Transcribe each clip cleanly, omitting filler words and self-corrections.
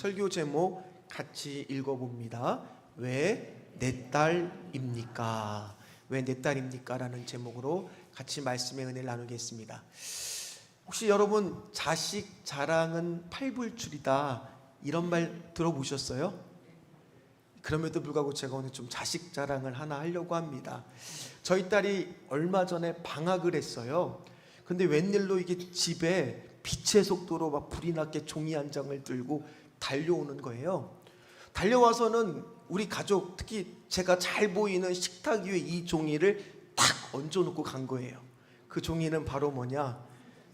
설교 제목 같이 읽어봅니다. 왜 내 딸입니까? 왜 내 딸입니까? 라는 제목으로 같이 말씀의 은혜를 나누겠습니다. 혹시 여러분 자식 자랑은 팔불출이다 이런 말 들어보셨어요? 그럼에도 불구하고 제가 오늘 좀 자식 자랑을 하나 하려고 합니다. 저희 딸이 얼마 전에 방학을 했어요. 근데 웬일로 이게 집에 빛의 속도로 막 불이 났게 종이 한 장을 들고 달려오는 거예요. 달려와서는 우리 가족, 특히 제가 잘 보이는 식탁 위에 이 종이를 딱 얹어놓고 간 거예요. 그 종이는 바로 뭐냐?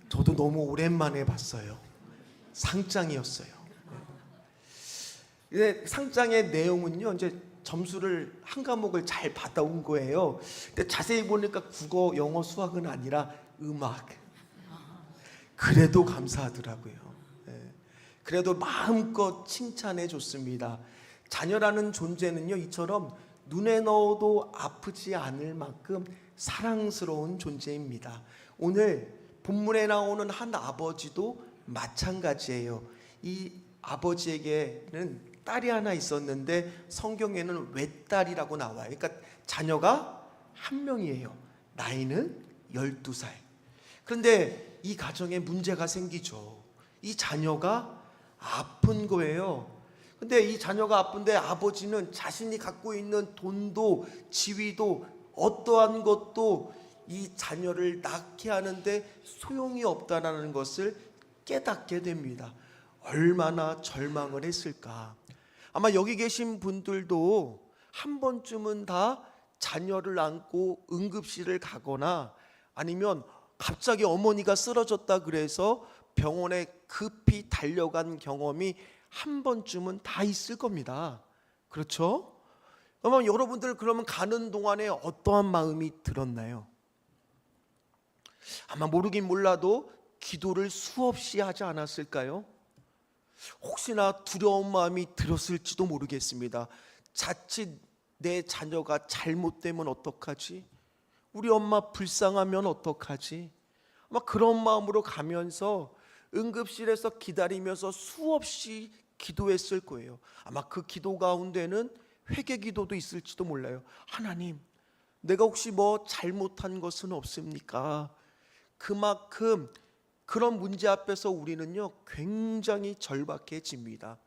저도 너무 오랜만에 봤어요. 상장이었어요. 근데 상장의 내용은요, 이제 점수를 한 과목을 잘 받아온 거예요. 근데 자세히 보니까 국어, 영어, 수학은 아니라 음악. 그래도 감사하더라고요. 그래도 마음껏 칭찬해 줬습니다. 자녀라는 존재는요, 이처럼 눈에 넣어도 아프지 않을 만큼 사랑스러운 존재입니다. 오늘 본문에 나오는 한 아버지도 마찬가지예요. 이 아버지에게는 딸이 하나 있었는데 성경에는 외딸이라고 나와요. 그러니까 자녀가 한 명이에요. 나이는 12살. 그런데 이 가정에 문제가 생기죠. 이 자녀가 아픈 거예요. 근데 이 자녀가 아픈데 아버지는 자신이 갖고 있는 돈도 지위도 어떠한 것도 이 자녀를 낳게 하는데 소용이 없다라는 것을 깨닫게 됩니다. 얼마나 절망을 했을까. 아마 여기 계신 분들도 한 번쯤은 다 자녀를 안고 응급실을 가거나 아니면 갑자기 어머니가 쓰러졌다 그래서 병원에 급히 달려간 경험이 한 번쯤은 다 있을 겁니다. 그렇죠? 아마 여러분들 그러면 가는 동안에 어떠한 마음이 들었나요? 아마 모르긴 몰라도 기도를 수없이 하지 않았을까요? 혹시나 두려운 마음이 들었을지도 모르겠습니다. 자칫 내 자녀가 잘못되면 어떡하지? 우리 엄마 불쌍하면 어떡하지? 아마 그런 마음으로 가면서 응급실에서 기다리면서 수없이 기도했을 거예요. 아마 그 기도 가운데는 회개 기도도 있을지도 몰라요. 하나님, 내가 혹시 뭐 잘못한 것은 없습니까? 그만큼 그런 문제 앞에서 우리는요 굉장히 절박해집니다.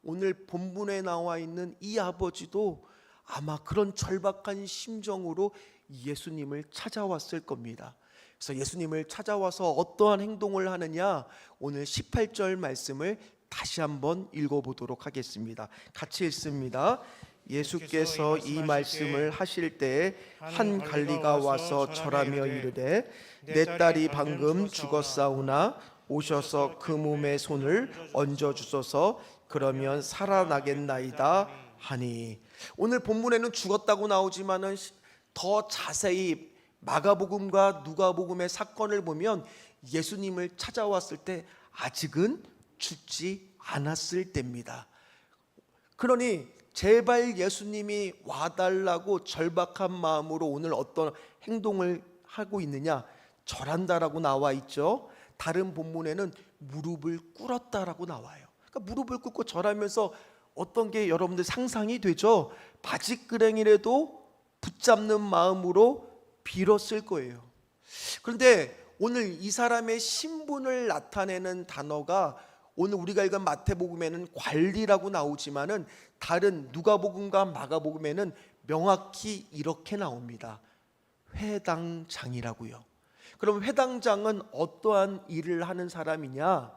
오늘 본문에 나와 있는 이 아버지도 아마 그런 절박한 심정으로 예수님을 찾아왔을 겁니다. 그래서 예수님을 찾아와서 어떠한 행동을 하느냐, 오늘 18절 말씀을 다시 한번 읽어보도록 하겠습니다. 같이 읽습니다. 예수께서 이 말씀을 하실 때 한 관리가 와서 절하며 이르되 내 딸이 방금 죽었사오나 오셔서 그 몸에 손을 얹어 주소서 그러면 살아나겠나이다 하니. 오늘 본문에는 죽었다고 나오지만은 더 자세히 마가복음과 누가복음의 사건을 보면 예수님을 찾아왔을 때 아직은 죽지 않았을 때입니다. 그러니 제발 예수님이 와달라고 절박한 마음으로 오늘 어떤 행동을 하고 있느냐? 절한다라고 나와 있죠. 다른 본문에는 무릎을 꿇었다라고 나와요. 그러니까 무릎을 꿇고 절하면서 어떤 게 여러분들 상상이 되죠? 바지끄랭이라도 붙잡는 마음으로 빌었을 거예요. 그런데 오늘 이 사람의 신분을 나타내는 단어가 오늘 우리가 읽은 마태복음에는 관리라고 나오지만은 다른 누가복음과 마가복음에는 명확히 이렇게 나옵니다. 회당장이라고요. 그럼 회당장은 어떠한 일을 하는 사람이냐?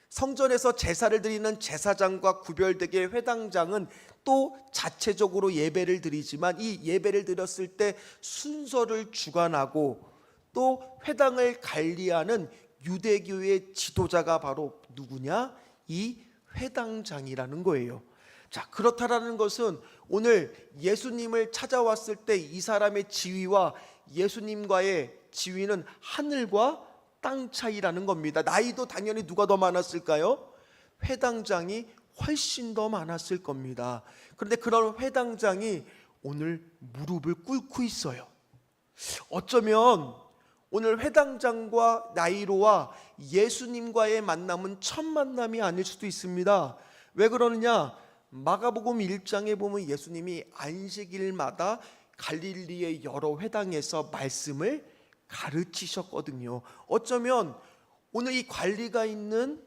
성전에서 제사를 드리는 제사장과 구별되게 회당장은 또 자체적으로 예배를 드리지만 이 예배를 드렸을 때 순서를 주관하고 또 회당을 관리하는 유대교의 지도자가 바로 누구냐? 이 회당장이라는 거예요. 자, 그렇다라는 것은 오늘 예수님을 찾아왔을 때 이 사람의 지위와 예수님과의 지위는 하늘과 땅 차이라는 겁니다. 나이도 당연히 누가 더 많았을까요? 회당장이 훨씬 더 많았을 겁니다. 그런데 그런 회당장이 오늘 무릎을 꿇고 있어요. 어쩌면 오늘 회당장과 야이로와 예수님과의 만남은 첫 만남이 아닐 수도 있습니다. 왜 그러느냐? 마가복음 1장에 보면 예수님이 안식일마다 갈릴리의 여러 회당에서 말씀을 가르치셨거든요. 어쩌면 오늘 이 관리가 있는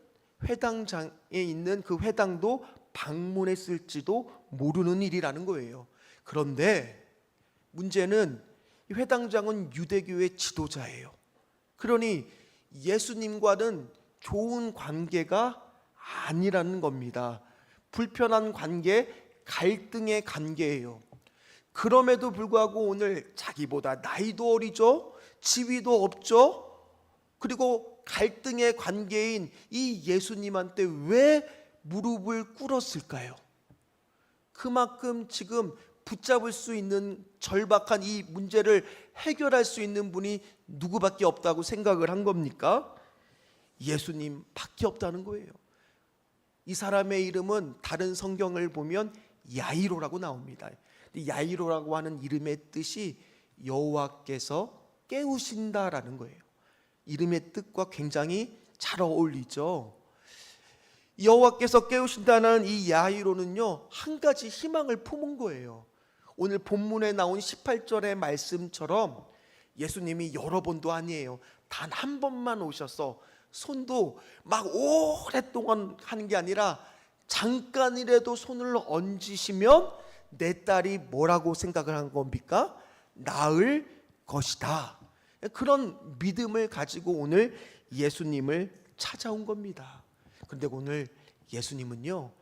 회당장에 있는 그 회당도 방문했을지도 모르는 일이라는 거예요. 그런데 문제는 이 회당장은 유대교의 지도자예요. 그러니 예수님과는 좋은 관계가 아니라는 겁니다. 불편한 관계, 갈등의 관계예요. 그럼에도 불구하고 오늘 자기보다 나이도 어리죠, 지위도 없죠, 그리고 갈등의 관계인 이 예수님한테 왜 무릎을 꿇었을까요? 그만큼 지금 붙잡을 수 있는 절박한 이 문제를 해결할 수 있는 분이 누구밖에 없다고 생각을 한 겁니까? 예수님밖에 없다는 거예요. 이 사람의 이름은 다른 성경을 보면 야이로라고 나옵니다. 야이로라고 하는 이름의 뜻이 여호와께서 깨우신다라는 거예요. 이름의 뜻과 굉장히 잘 어울리죠. 여호와께서 깨우신다는 이 야이로는요, 한 가지 희망을 품은 거예요. 오늘 본문에 나온 18절의 말씀처럼 예수님이 여러 번도 아니에요. 단 한 번만 오셔서 손도 막 오랫동안 하는 게 아니라 잠깐이라도 손을 얹으시면 내 딸이 뭐라고 생각을 한 겁니까? 나을 것이다. 그런 믿음을 가지고 오늘 예수님을 찾아온 겁니다. 그런데 오늘 예수님은요,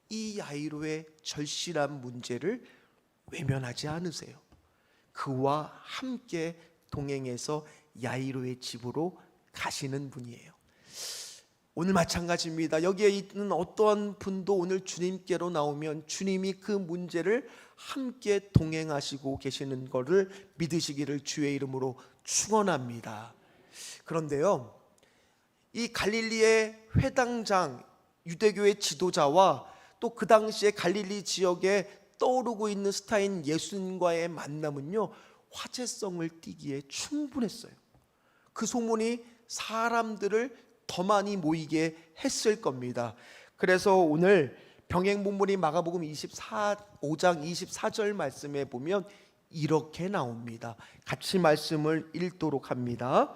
이 야이로의 절실한 문제를 외면하지 않으세요. 그와 함께 동행해서 야이로의 집으로 가시는 분이에요. 오늘 마찬가지입니다. 여기에 있는 어떠한 분도 오늘 주님께로 나오면 주님이 그 문제를 함께 동행하시고 계시는 것을 믿으시기를 주의 이름으로 축원합니다. 그런데요, 이 갈릴리의 회당장, 유대교의 지도자와 또 그 당시에 갈릴리 지역에 떠오르고 있는 스타인 예수님과의 만남은요, 화제성을 띠기에 충분했어요. 그 소문이 사람들을 더 많이 모이게 했을 겁니다. 그래서 오늘 병행 본문이 마가복음 5장 24절 말씀에 보면 이렇게 나옵니다. 같이 말씀을 읽도록 합니다.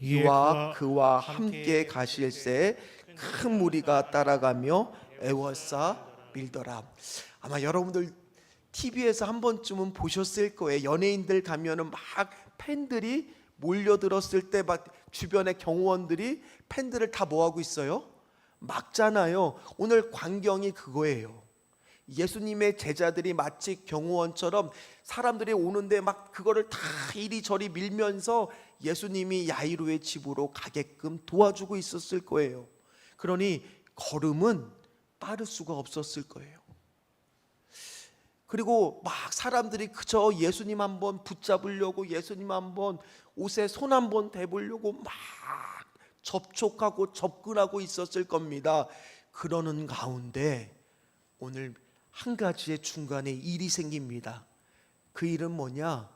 이와 그와 함께 가실새 큰 무리가 따라가며 애워싸 밀더라. 아마 여러분들 TV에서 한 번쯤은 보셨을 거예요. 연예인들 가면은 막 팬들이 몰려들었을 때 막 주변의 경호원들이 팬들을 다 뭐하고 있어요? 막잖아요. 오늘 광경이 그거예요. 예수님의 제자들이 마치 경호원처럼 사람들이 오는데 막 그거를 다 이리저리 밀면서 예수님이 야이로의 집으로 가게끔 도와주고 있었을 거예요. 그러니 걸음은 빠를 수가 없었을 거예요. 그리고 막 사람들이 그저 예수님 한번 붙잡으려고, 예수님 한번 옷에 손 한번 대보려고 막 접촉하고 접근하고 있었을 겁니다. 그러는 가운데 오늘 한 가지의 중간에 일이 생깁니다. 그 일은 뭐냐?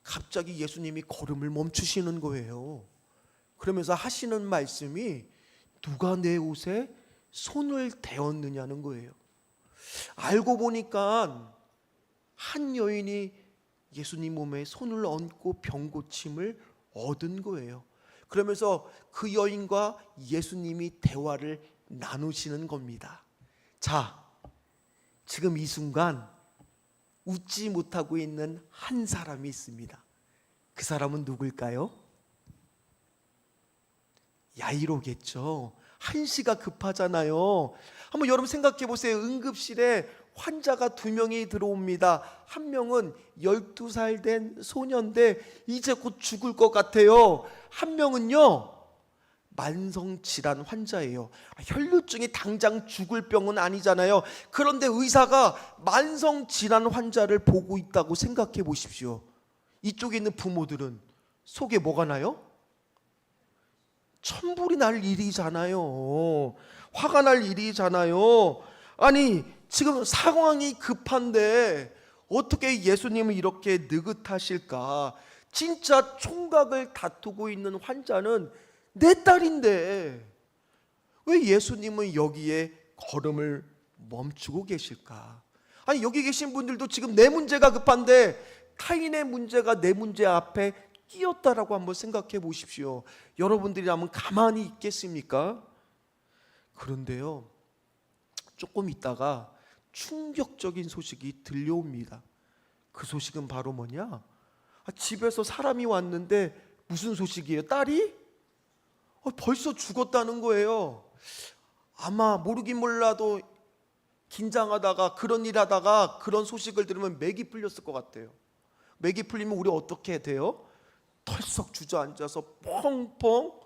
갑자기 예수님이 걸음을 멈추시는 거예요. 그러면서 하시는 말씀이 누가 내 옷에 손을 대었느냐는 거예요. 알고 보니까 한 여인이 예수님 몸에 손을 얹고 병 고침을 얻은 거예요. 그러면서 그 여인과 예수님이 대화를 나누시는 겁니다. 자, 지금 이 순간 웃지 못하고 있는 한 사람이 있습니다. 그 사람은 누굴까요? 야이로겠죠. 한시가 급하잖아요. 한번 여러분 생각해 보세요. 응급실에 환자가 2명이 들어옵니다. 한 명은 12살 된 소년인데 이제 곧 죽을 것 같아요. 한 명은요, 만성질환 환자예요. 혈류증이 당장 죽을 병은 아니잖아요. 그런데 의사가 만성질환 환자를 보고 있다고 생각해 보십시오. 이쪽에 있는 부모들은 속에 뭐가 나요? 천불이 날 일이잖아요. 화가 날 일이잖아요. 아니 지금 상황이 급한데 어떻게 예수님은 이렇게 느긋하실까? 진짜 총각을 다투고 있는 환자는 내 딸인데 왜 예수님은 여기에 걸음을 멈추고 계실까? 아니, 여기 계신 분들도 지금 내 문제가 급한데 타인의 문제가 내 문제 앞에 끼었다라고 한번 생각해 보십시오. 여러분들이라면 가만히 있겠습니까? 그런데요, 조금 있다가 충격적인 소식이 들려옵니다. 그 소식은 바로 뭐냐? 집에서 사람이 왔는데 무슨 소식이에요? 딸이 벌써 죽었다는 거예요. 아마 모르긴 몰라도 긴장하다가 그런 일 하다가 그런 소식을 들으면 맥이 풀렸을 것 같아요. 맥이 풀리면 우리 어떻게 돼요? 털썩 주저앉아서 펑펑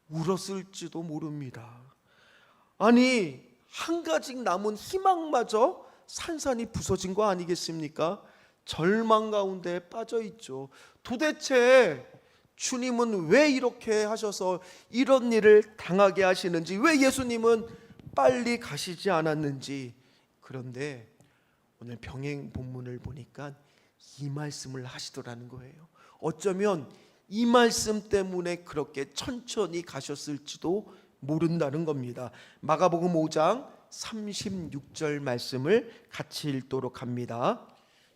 울었을지도 모릅니다. 아니, 한 가지 남은 희망마저 산산이 부서진 거 아니겠습니까? 절망 가운데 빠져 있죠. 도대체 주님은 왜 이렇게 하셔서 이런 일을 당하게 하시는지, 왜 예수님은 빨리 가시지 않았는지. 그런데 오늘 병행 본문을 보니까 이 말씀을 하시더라는 거예요. 어쩌면 이 말씀 때문에 그렇게 천천히 가셨을지도 모른다는 겁니다. 마가복음 5장 36절 말씀을 같이 읽도록 합니다.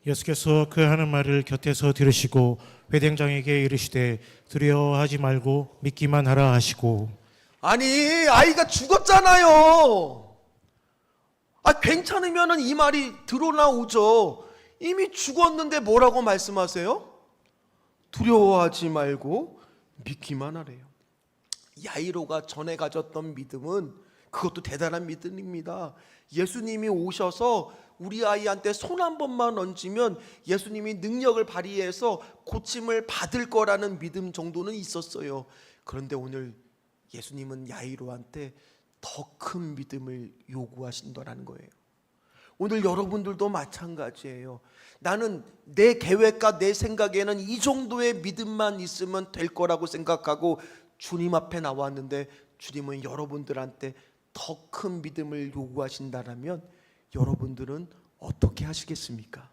예수께서 그 하는 말을 곁에서 들으시고 회당장에게 이르시되 두려워하지 말고 믿기만 하라 하시고. 아니, 아이가 죽었잖아요. 괜찮으면 이 말이 드러나오죠. 이미 죽었는데 뭐라고 말씀하세요? 두려워하지 말고 믿기만 하래요. 야이로가 전에 가졌던 믿음은 그것도 대단한 믿음입니다. 예수님이 오셔서 우리 아이한테 손 한 번만 얹으면 예수님이 능력을 발휘해서 고침을 받을 거라는 믿음 정도는 있었어요. 그런데 오늘 예수님은 야이로한테 더 큰 믿음을 요구하신다는 거예요. 오늘 여러분들도 마찬가지예요. 나는 내 계획과 내 생각에는 이 정도의 믿음만 있으면 될 거라고 생각하고 주님 앞에 나왔는데 주님은 여러분들한테 더 큰 믿음을 요구하신다면 여러분들은 어떻게 하시겠습니까?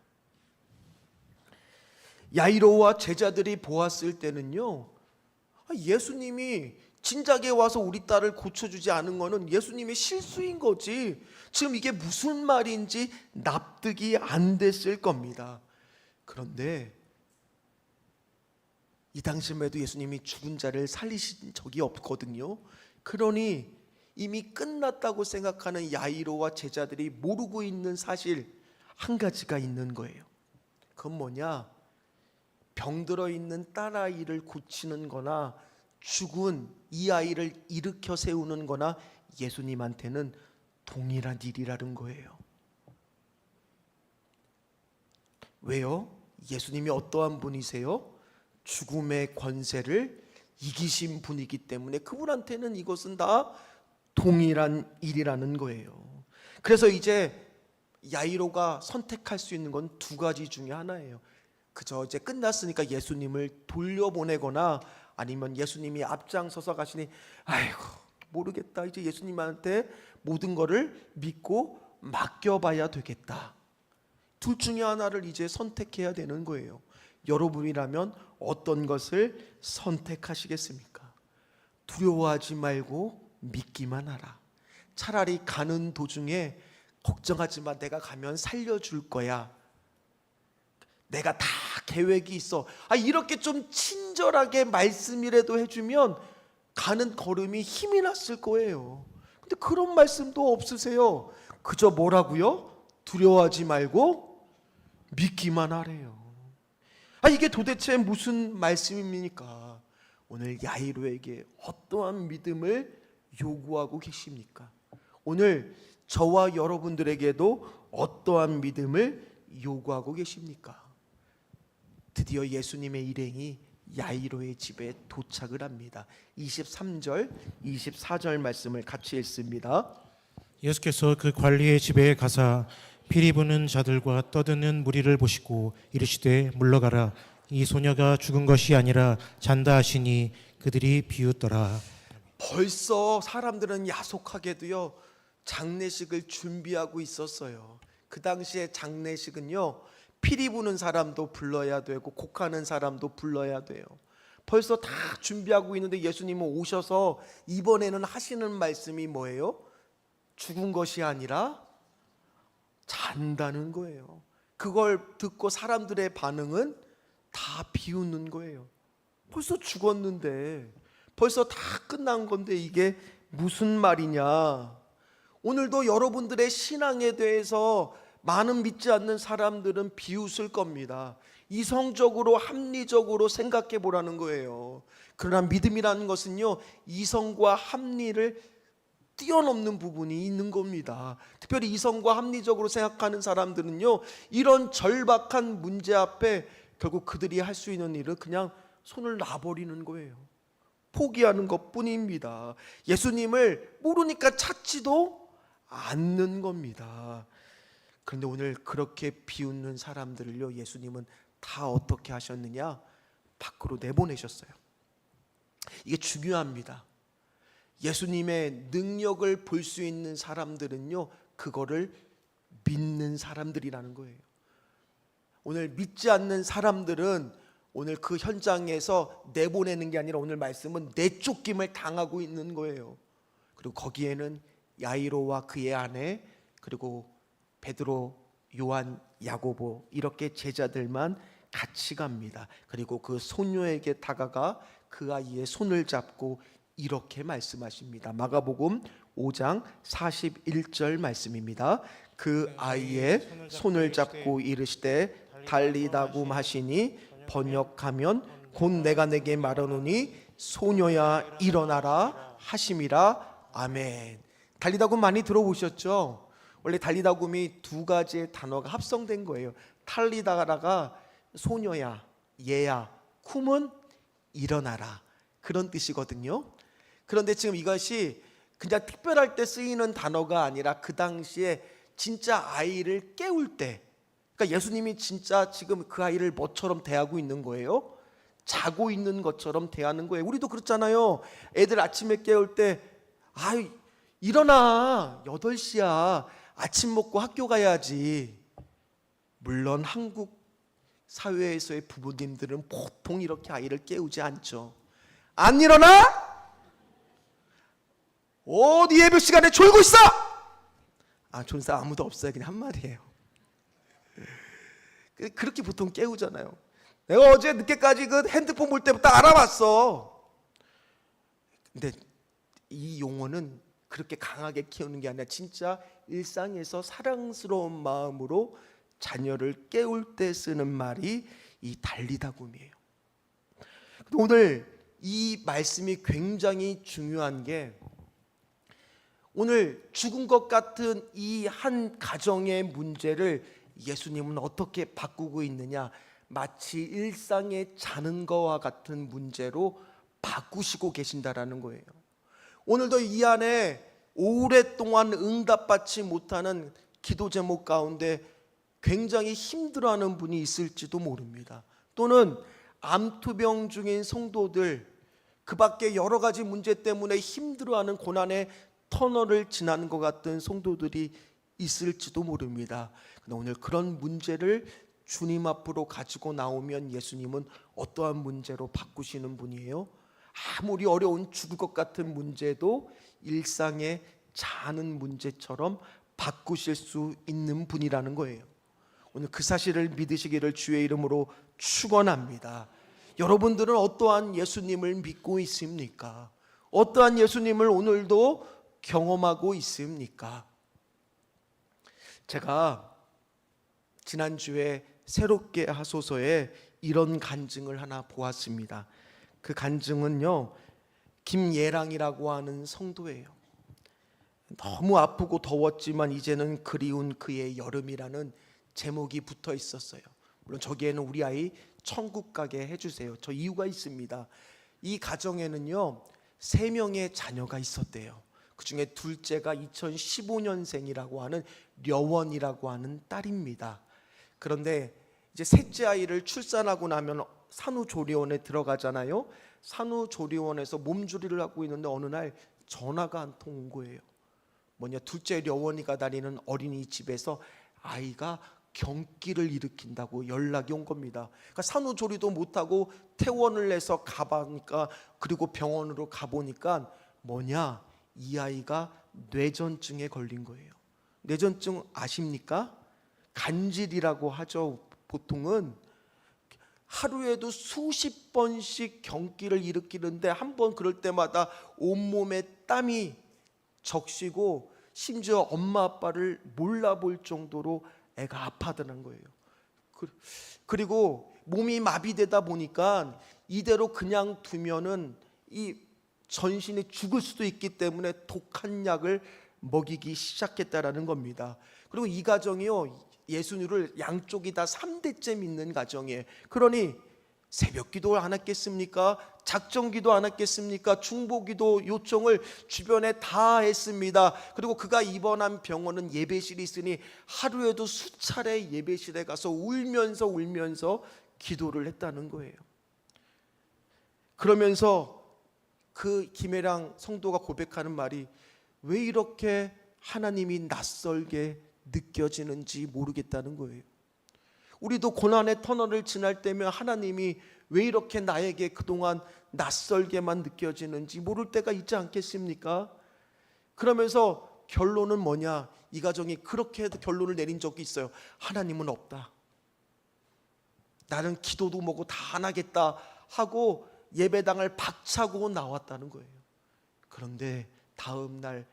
야이로와 제자들이 보았을 때는요, 예수님이 진작에 와서 우리 딸을 고쳐주지 않은 거는 예수님의 실수인 거지, 지금 이게 무슨 말인지 납득이 안 됐을 겁니다. 그런데 이 당시에도 예수님이 죽은 자를 살리신 적이 없거든요. 그러니 이미 끝났다고 생각하는 야이로와 제자들이 모르고 있는 사실 한 가지가 있는 거예요. 그건 뭐냐? 병들어 있는 딸아이를 고치는 거나 죽은 이 아이를 일으켜 세우는 거나 예수님한테는 동일한 일이라는 거예요. 왜요? 예수님이 어떠한 분이세요? 죽음의 권세를 이기신 분이기 때문에 그분한테는 이것은 다 동일한 일이라는 거예요. 그래서 이제 야이로가 선택할 수 있는 건 두 가지 중에 하나예요. 그저 이제 끝났으니까 예수님을 돌려보내거나 아니면 예수님이 앞장서서 가시니 아이고 모르겠다, 이제 예수님한테 모든 거를 믿고 맡겨봐야 되겠다. 둘 중에 하나를 이제 선택해야 되는 거예요. 여러분이라면 어떤 것을 선택하시겠습니까? 두려워하지 말고 믿기만 하라. 차라리 가는 도중에 걱정하지 마, 내가 가면 살려줄 거야, 내가 다 계획이 있어, 이렇게 좀 친절하게 말씀이라도 해주면 가는 걸음이 힘이 났을 거예요. 근데 그런 말씀도 없으세요. 그저 뭐라고요? 두려워하지 말고 믿기만 하래요. 이게 도대체 무슨 말씀입니까? 오늘 야이로에게 어떠한 믿음을 요구하고 계십니까? 오늘 저와 여러분들에게도 어떠한 믿음을 요구하고 계십니까? 드디어 예수님의 일행이 야이로의 집에 도착을 합니다. 23절, 24절 말씀을 같이 읽습니다. 예수께서 그 관리의 집에 가사 피리 부는 자들과 떠드는 무리를 보시고 이르시되 물러가라, 이 소녀가 죽은 것이 아니라 잔다 하시니 그들이 비웃더라. 벌써 사람들은 야속하게도요 장례식을 준비하고 있었어요. 그 당시에 장례식은요 피리 부는 사람도 불러야 되고 곡하는 사람도 불러야 돼요. 벌써 다 준비하고 있는데 예수님은 오셔서 이번에는 하시는 말씀이 뭐예요? 죽은 것이 아니라 잔다는 거예요. 그걸 듣고 사람들의 반응은 다 비웃는 거예요. 벌써 죽었는데, 벌써 다 끝난 건데 이게 무슨 말이냐. 오늘도 여러분들의 신앙에 대해서 많은 믿지 않는 사람들은 비웃을 겁니다. 이성적으로 합리적으로 생각해 보라는 거예요. 그러나 믿음이라는 것은요, 이성과 합리를 뛰어넘는 부분이 있는 겁니다. 특별히 이성과 합리적으로 생각하는 사람들은요, 이런 절박한 문제 앞에 결국 그들이 할 수 있는 일은 그냥 손을 놔버리는 거예요. 포기하는 것뿐입니다. 예수님을 모르니까 찾지도 않는 겁니다. 그런데 오늘 그렇게 비웃는 사람들을요, 예수님은 다 어떻게 하셨느냐? 밖으로 내보내셨어요. 이게 중요합니다. 예수님의 능력을 볼 수 있는 사람들은요, 그거를 믿는 사람들이라는 거예요. 오늘 믿지 않는 사람들은 오늘 그 현장에서 내보내는 게 아니라 오늘 말씀은 내쫓김을 당하고 있는 거예요. 그리고 거기에는 야이로와 그의 아내, 그리고 베드로, 요한, 야고보 이렇게 제자들만 같이 갑니다. 그리고 그 소녀에게 다가가 그 아이의 손을 잡고 이렇게 말씀하십니다. 마가복음 5장 41절 말씀입니다. 그 아이의 손을 잡고 이르시되 달리다굼 하시니 번역하면 곧 내가 내게 말하노니 소녀야 일어나라 하심이라. 아멘. 달리다굼 많이 들어보셨죠? 원래 달리다굼이 두 가지의 단어가 합성된 거예요. 탈리다라가 소녀야, 얘야, 쿰은 일어나라, 그런 뜻이거든요. 그런데 지금 이것이 그냥 특별할 때 쓰이는 단어가 아니라 그 당시에 진짜 아이를 깨울 때, 그러니까 예수님이 진짜 지금 그 아이를 뭐처럼 대하고 있는 거예요? 자고 있는 것처럼 대하는 거예요. 우리도 그렇잖아요. 애들 아침에 깨울 때 아이 일어나, 8시야, 아침 먹고 학교 가야지. 물론 한국 사회에서의 부모님들은 보통 이렇게 아이를 깨우지 않죠. 안 일어나? 어디 예배 시간에 졸고 있어? 좋은 사람 아무도 없어요. 그냥 한마디예요. 그렇게 보통 깨우잖아요. 내가 어제 늦게까지 그 핸드폰 볼 때부터 알아봤어. 근데 이 용어는 그렇게 강하게 키우는 게 아니라 진짜 일상에서 사랑스러운 마음으로 자녀를 깨울 때 쓰는 말이 이 달리다굼이에요. 오늘 이 말씀이 굉장히 중요한 게, 오늘 죽은 것 같은 이 한 가정의 문제를 예수님은 어떻게 바꾸고 있느냐, 마치 일상에 자는 것과 같은 문제로 바꾸시고 계신다라는 거예요. 오늘도 이 안에 오랫동안 응답받지 못하는 기도 제목 가운데 굉장히 힘들어하는 분이 있을지도 모릅니다. 또는 암투병 중인 성도들, 그 밖에 여러 가지 문제 때문에 힘들어하는 고난의 터널을 지나는 것 같은 성도들이 있을지도 모릅니다. 그런데 오늘 그런 문제를 주님 앞으로 가지고 나오면 예수님은 어떠한 문제로 바꾸시는 분이에요? 아무리 어려운 죽을 것 같은 문제도 일상의 자는 문제처럼 바꾸실 수 있는 분이라는 거예요. 오늘 그 사실을 믿으시기를 주의 이름으로 축원합니다. 여러분들은 어떠한 예수님을 믿고 있습니까? 어떠한 예수님을 오늘도 경험하고 있습니까? 제가 지난주에 새롭게 하소서에 이런 간증을 하나 보았습니다. 그 간증은요, 김예랑이라고 하는 성도예요. 너무 아프고 더웠지만 이제는 그리운 그의 여름이라는 제목이 붙어 있었어요. 물론 저기에는 우리 아이 천국 가게 해주세요. 저 이유가 있습니다. 이 가정에는요 3명의 자녀가 있었대요. 그 중에 둘째가 2015년생이라고 하는 려원이라고 하는 딸입니다. 그런데 이제 셋째 아이를 출산하고 나면 산후조리원에 들어가잖아요. 산후조리원에서 몸조리를 하고 있는데 어느 날 전화가 한 통 온 거예요. 뭐냐, 둘째 려원이가 다니는 어린이집에서 아이가 경기를 일으킨다고 연락이 온 겁니다. 그러니까 산후조리도 못하고 퇴원을 해서 가보니까, 그리고 병원으로 가보니까 뭐냐, 이 아이가 뇌전증에 걸린 거예요. 뇌전증 아십니까? 간질이라고 하죠. 보통은 하루에도 수십 번씩 경기를 일으키는데 한 번 그럴 때마다 온몸에 땀이 적시고 심지어 엄마 아빠를 몰라볼 정도로 애가 아파하는 거예요. 그리고 몸이 마비되다 보니까 이대로 그냥 두면은 이 전신이 죽을 수도 있기 때문에 독한 약을 먹이기 시작했다라는 겁니다. 그리고 이 가정이요, 예수님을 양쪽이 다 3대째 믿는 가정이에요. 그러니 새벽 기도 안 했겠습니까? 작정 기도 안 했겠습니까? 중보 기도 요청을 주변에 다 했습니다. 그리고 그가 입원한 병원은 예배실이 있으니 하루에도 수차례 예배실에 가서 울면서 기도를 했다는 거예요. 그러면서 그 김혜랑 성도가 고백하는 말이, 왜 이렇게 하나님이 낯설게 느껴지는지 모르겠다는 거예요. 우리도 고난의 터널을 지날 때면 하나님이 왜 이렇게 나에게 그동안 낯설게만 느껴지는지 모를 때가 있지 않겠습니까? 그러면서 결론은 뭐냐, 이 가정이 그렇게 결론을 내린 적이 있어요. 하나님은 없다, 나는 기도도 뭐고 다 안 하겠다 하고 예배당을 박차고 나왔다는 거예요. 그런데 다음 날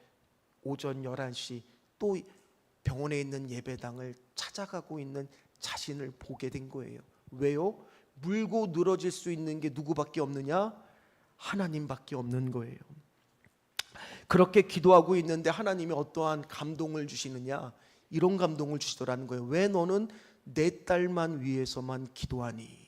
오전 11시 또 병원에 있는 예배당을 찾아가고 있는 자신을 보게 된 거예요. 왜요? 물고 늘어질 수 있는 게 누구밖에 없느냐? 하나님밖에 없는 거예요. 그렇게 기도하고 있는데 하나님이 어떠한 감동을 주시느냐? 이런 감동을 주시더라는 거예요. 왜 너는 내 딸만 위해서만 기도하니?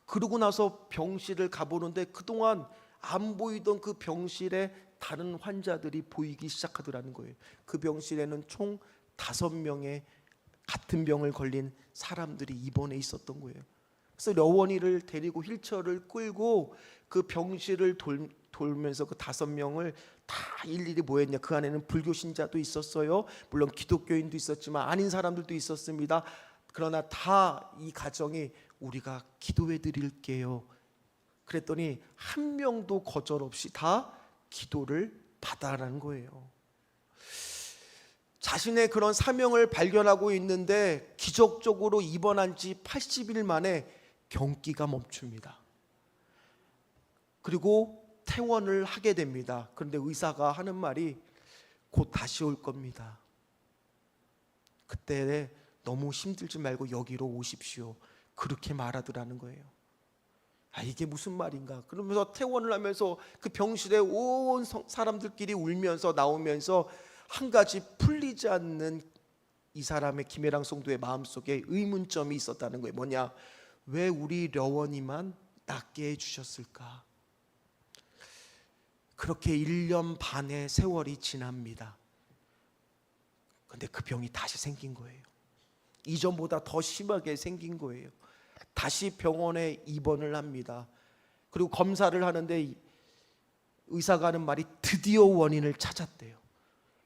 그러고 나서 병실을 가보는데 그동안 안 보이던 그 병실에 다른 환자들이 보이기 시작하더라는 거예요. 그 병실에는 총 5명의 같은 병을 걸린 사람들이 입원해 있었던 거예요. 그래서 려원이를 데리고 휠체어를 끌고 그 병실을 돌면서 그 5명을 다 일일이 모였냐. 그 안에는 불교 신자도 있었어요. 물론 기독교인도 있었지만 아닌 사람들도 있었습니다. 그러나 다 이 가정이 우리가 기도해 드릴게요. 그랬더니 한 명도 거절 없이 다 기도를 받아라는 거예요. 자신의 그런 사명을 발견하고 있는데 기적적으로 입원한 지 80일 만에 경기가 멈춥니다. 그리고 퇴원을 하게 됩니다. 그런데 의사가 하는 말이 곧 다시 올 겁니다. 그때 너무 힘들지 말고 여기로 오십시오. 그렇게 말하더라는 거예요. 이게 무슨 말인가? 그러면서 퇴원을 하면서 그 병실에 온 사람들끼리 울면서 나오면서 한 가지 풀리지 않는 이 사람의 김혜랑 성도의 마음속에 의문점이 있었다는 거예요. 뭐냐? 왜 우리 려원이만 낫게 해주셨을까? 그렇게 1년 반의 세월이 지납니다. 근데 그 병이 다시 생긴 거예요. 이전보다 더 심하게 생긴 거예요. 다시 병원에 입원을 합니다. 그리고 검사를 하는데 의사가 하는 말이 드디어 원인을 찾았대요.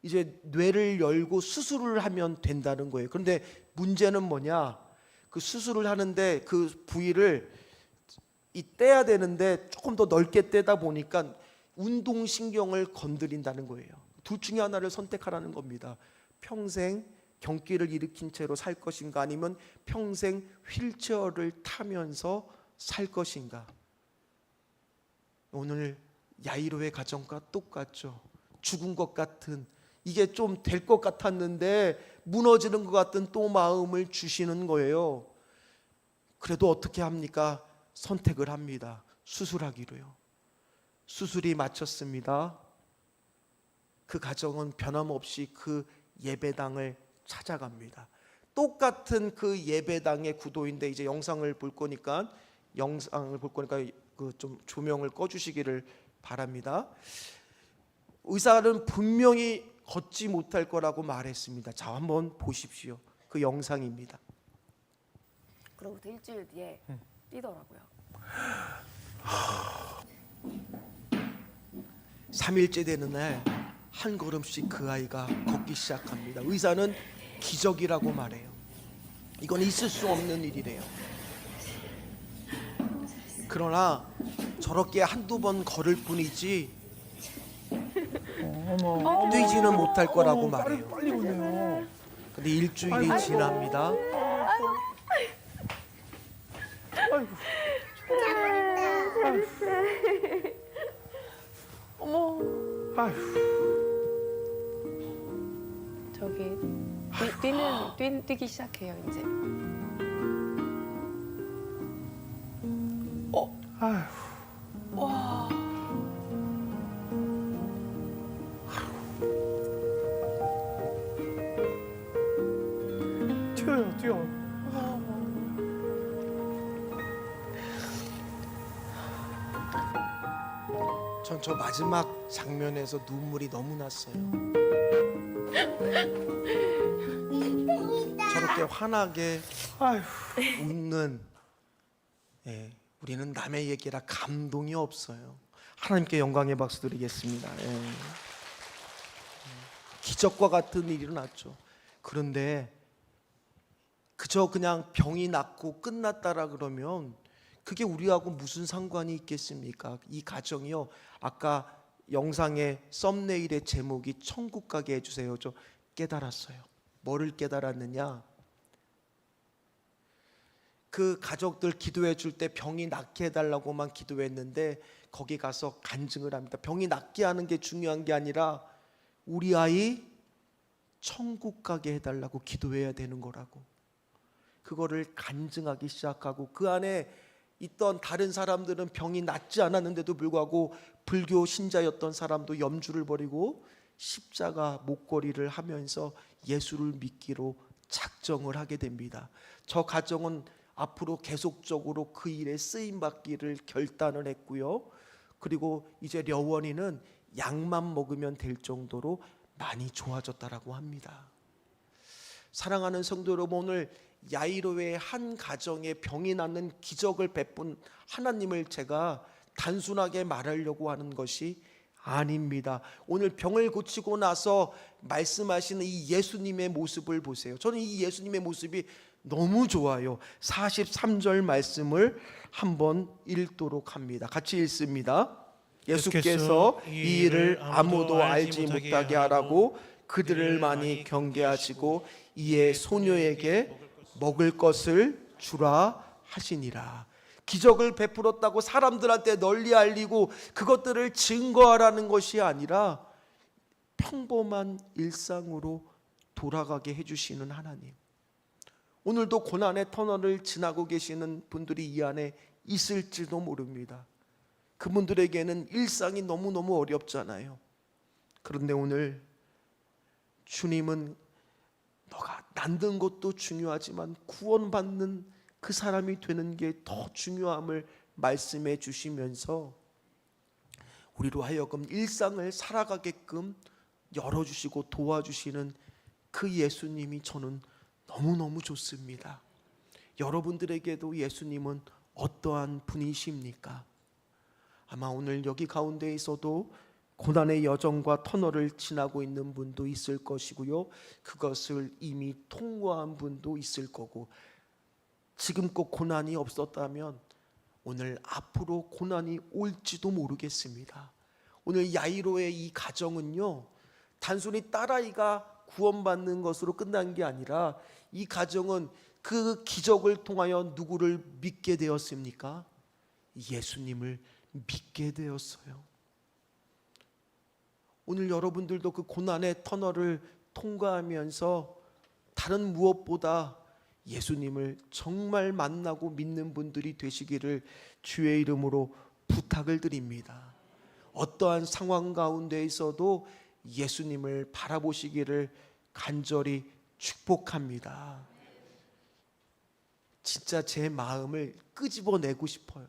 이제 뇌를 열고 수술을 하면 된다는 거예요. 그런데 문제는 뭐냐? 그 수술을 하는데 그 부위를 떼야 되는데 조금 더 넓게 떼다 보니까 운동신경을 건드린다는 거예요. 둘 중에 하나를 선택하라는 겁니다. 평생 경기를 일으킨 채로 살 것인가, 아니면 평생 휠체어를 타면서 살 것인가. 오늘 야이로의 가정과 똑같죠. 죽은 것 같은, 이게 좀 될 것 같았는데 무너지는 것 같은 또 마음을 주시는 거예요. 그래도 어떻게 합니까? 선택을 합니다. 수술하기로요. 수술이 마쳤습니다. 그 가정은 변함없이 그 예배당을 찾아갑니다. 똑같은 그 예배당의 구도인데, 이제 영상을 볼 거니까 그 좀 조명을 꺼주시기를 바랍니다. 의사는 분명히 걷지 못할 거라고 말했습니다. 자, 한번 보십시오. 그 영상입니다. 그로부터 일주일 뒤에 뛰더라고요. 3일째 되는 날 한 걸음씩 그 아이가 걷기 시작합니다. 의사는 기적이라고 말해요. 이건 있을 수 없는 일이래요. 그러나 저렇게 한두 번 걸을 뿐이지 뛰지는 못할 거라고 말해요. 빨리 오네요. 근데 일주일이 지납니다. 아이고. 어머, 아이고. 저기 뛰기 시작해요 이제. 아이고. 와, 뛰어. 전 저 마지막 장면에서 눈물이 너무 났어요. 저렇게 환하게 아이고. 웃는, 우리는 남의 얘기라 감동이 없어요. 하나님께 영광의 박수 드리겠습니다. 기적과 같은 일이 일어났죠. 그런데 그저 그냥 병이 낫고 끝났다라 그러면 그게 우리하고 무슨 상관이 있겠습니까? 이 가정이요, 아까 영상의 썸네일의 제목이 천국 가게 해주세요. 저 깨달았어요. 뭐를 깨달았느냐? 그 가족들 기도해 줄 때 병이 낫게 해달라고만 기도했는데 거기 가서 간증을 합니다. 병이 낫게 하는 게 중요한 게 아니라 우리 아이 천국 가게 해달라고 기도해야 되는 거라고. 그거를 간증하기 시작하고, 그 안에 있던 다른 사람들은 병이 낫지 않았는데도 불구하고 불교 신자였던 사람도 염주를 버리고 십자가 목걸이를 하면서 예수를 믿기로 작정을 하게 됩니다. 저 가정은 앞으로 계속적으로 그 일에 쓰임 받기를 결단을 했고요. 그리고 이제 려원이는 약만 먹으면 될 정도로 많이 좋아졌다라고 합니다. 사랑하는 성도 여러분, 오늘 야이로의 한 가정에 병이 낫는 기적을 베푼 하나님을 제가 단순하게 말하려고 하는 것이 아닙니다. 오늘 병을 고치고 나서 말씀하시는 이 예수님의 모습을 보세요. 저는 이 예수님의 모습이 너무 좋아요. 43절 말씀을 한번 읽도록 합니다. 같이 읽습니다. 예수께서 이 일을 아무도 알지 못하게 하라고 그들을 많이 경계하시고 이에 소녀에게 먹을 것을 주라 하시니라. 기적을 베풀었다고 사람들한테 널리 알리고 그것들을 증거하라는 것이 아니라 평범한 일상으로 돌아가게 해주시는 하나님. 오늘도 고난의 터널을 지나고 계시는 분들이 이 안에 있을지도 모릅니다. 그분들에게는 일상이 너무너무 어렵잖아요. 그런데 오늘 주님은 너가 만든 것도 중요하지만 구원받는 그 사람이 되는 게 더 중요함을 말씀해 주시면서 우리로 하여금 일상을 살아가게끔 열어주시고 도와주시는 그 예수님이 저는 너무너무 좋습니다. 여러분들에게도 예수님은 어떠한 분이십니까? 아마 오늘 여기 가운데 있어도 고난의 여정과 터널을 지나고 있는 분도 있을 것이고요, 그것을 이미 통과한 분도 있을 거고, 지금껏 고난이 없었다면 오늘 앞으로 고난이 올지도 모르겠습니다. 오늘 야이로의 이 가정은요, 단순히 딸아이가 구원받는 것으로 끝난 게 아니라 이 가정은 그 기적을 통하여 누구를 믿게 되었습니까? 예수님을 믿게 되었어요. 오늘 여러분들도 그 고난의 터널을 통과하면서 다른 무엇보다 예수님을 정말 만나고 믿는 분들이 되시기를 주의 이름으로 부탁을 드립니다. 어떠한 상황 가운데 있어도 예수님을 바라보시기를 간절히 축복합니다. 진짜 제 마음을 끄집어내고 싶어요.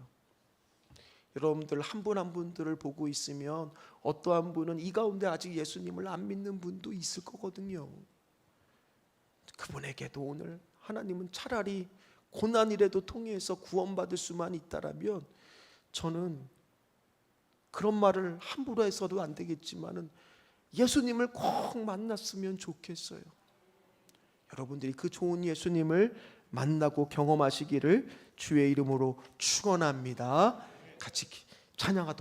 여러분들 한 분 한 분들을 보고 있으면 어떠한 분은 이 가운데 아직 예수님을 안 믿는 분도 있을 거거든요. 그분에게도 오늘 하나님은 차라리 고난이라도 통해서 구원받을 수만 있다라면, 저는 그런 말을 함부로 해서도 안 되겠지만은 예수님을 꼭 만났으면 좋겠어요. 여러분들이 그 좋은 예수님을 만나고 경험하시기를 주의 이름으로 축원합니다. 같이 찬양하도록